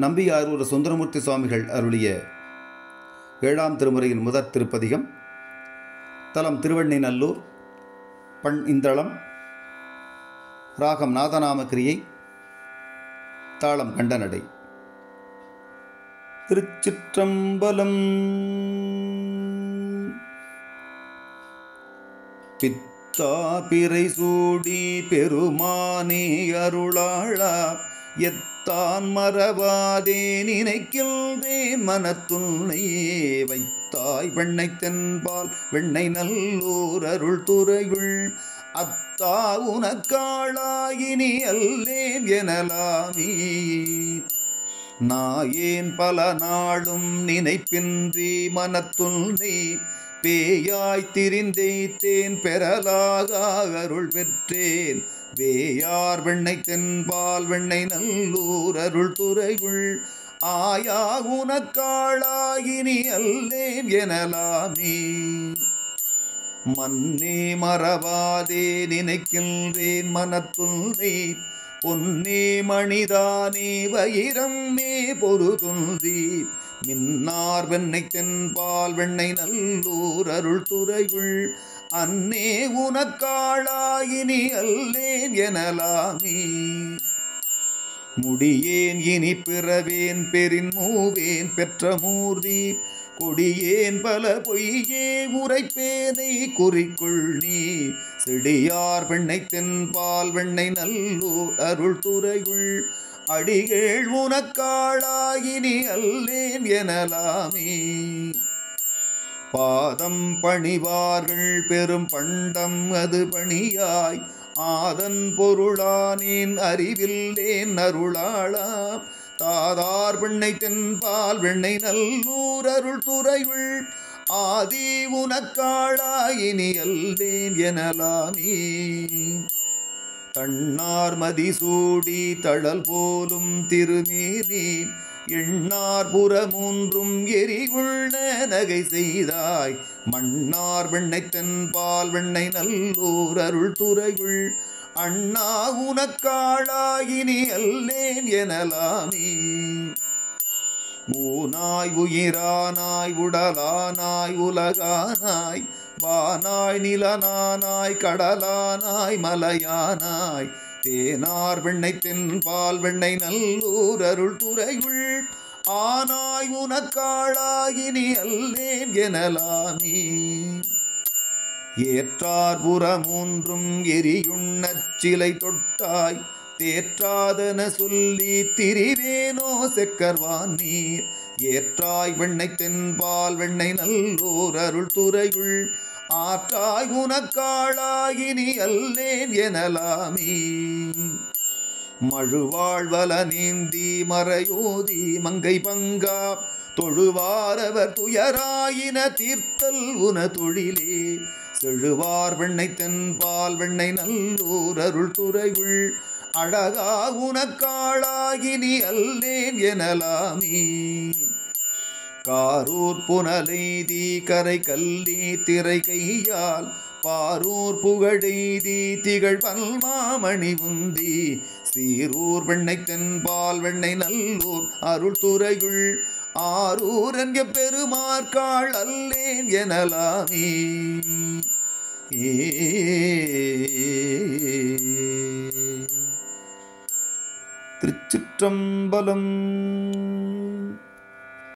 நம்பியாரூர் சுந்தரமூர்த்தி சுவாமிகள் அருளிய 7ஆம் திருமுறையின் முதற் திருப்பதிகம். தலம் திருவெண்ணைநல்லூர், பண் இந்தளம், ராகம் நாதநாமக்கிரியை, தாளம் கண்டனடை. திருச்சிற்றம்பலம். பித்தா பிறை சூடி பெருமானே அருளாளா, எத்தான் மறவாதே நினைக்கின்றேன் மனத்துன்னை, வைத்தாய் வெண்ணை தென்பால் வெண்ணை நல்லூர் அருள் துறையுள், அத்தா உனக்காளாயினி அல்லேன் எனலாமே. நாயேன் பல நாளும் நினைப்பின்றி மனத்துன்னை, பேயாய் திரிந்தேன் பெறலாக அருள் பெற்றேன், வேயார் வெண்ணை தென்பால் வெண்ணை நல்லூர் அருள் துறையுள், ஆயா உனக்காளாயினி அல்லேன் எனலாமே. மன்னே மறவாதே நினைக்கின்றேன் மனத்துன்னை, பொன்னே மணிதானே வயிரம்மே பொருதுந்தி, மின்னார் வெண்ணை தென்பால் வெண்ணை நல்லூர் அருள் துறையுள், அன்னே உனக்காளாயினி அல்லேன் எனலாமே. முடியேன் இனி பிறவேன் பெரின் மூவேன் பெற்ற மூர்த்தி, கொடியேன் பல பொய்யே உரைப்பேனை குறிக்குள் நீ, செடியார் வெண்ணை தென்பால் வெண்ணை நல்லூர் அருள் துறையுள், அடிகள் உனக்காளாயினி அல்லேன் எனலாமே. பாதம் பணிவார்கள் பெரும் பண்டம் அது பணியாய், ஆதன் பொருளானேன் அறிவில்லேன் அருளாளா, தாதார் வெண்ணை தென்பால் வெண்ணை நல்லூர் அருள் துறையுள், ஆதி உனக்காளாயினி அல்லேன் எனலாமே. தன்னார் மதிசூடி தழல் போலும் திருமேனி, எண்ணார் புறமூன்றும் எரிகுள்ள நகை செய்தாய், மன்னார் வெண்ணை தென்பால் வெண்ணை நல்லூர் அருள் துறையுள், அண்ணா உனக்காளாயினி அல்லேன் எனலாமே. ஊனாய் உயிரானாய் உடலானாய் உலகானாய், வானாய் நிலனானாய் கடலானாய் மலையானாய், தேனார் வெண்ணை தென்பால் வெண்ணை நல்லூர் அருள் துறையுள், ஆனாய் உனக்காளாயினி அல்லேன் எனலாமே. ஏற்றார் புறமூன்றும் எரியுண்ணச் சிலை தொட்டாய், தேற்றாதன சொல்லி திரிவேனோ செக்கர்வான் நீர், ஏற்றாய் வெண்ணை தென்பால் வெண்ணை நல்லூர் அருள் துறையுள், ஆற்றாய் உனக்காளாயினி அல்லேன் எனலாமே. மழுவாழ்வல நீந்தி மறையோதி மங்கை பங்கா, தொழுவாரவர் துயராயின தீர்த்தல் உன தொழிலே, செழுவார் வெண்ணை தென்பால் வெண்ணை நல்லூர் அருள் துறையுள், அழகா உனக்காளாயினி அல்லேன் எனலாமே. காரூர் புனலைதி கரை கல்லி திரை கையால், பாரூர் புகழெய்தி திகழ் பல்மாமணி உந்தி, சீரூர் வெண்ணை தென்பால் வெண்ணை நல்லூர் அருள் துறையுள், ஆரூர் என்க பெருமார்காள் அல்லேன் எனலாமே. திருச்சிற்றம்பலம்.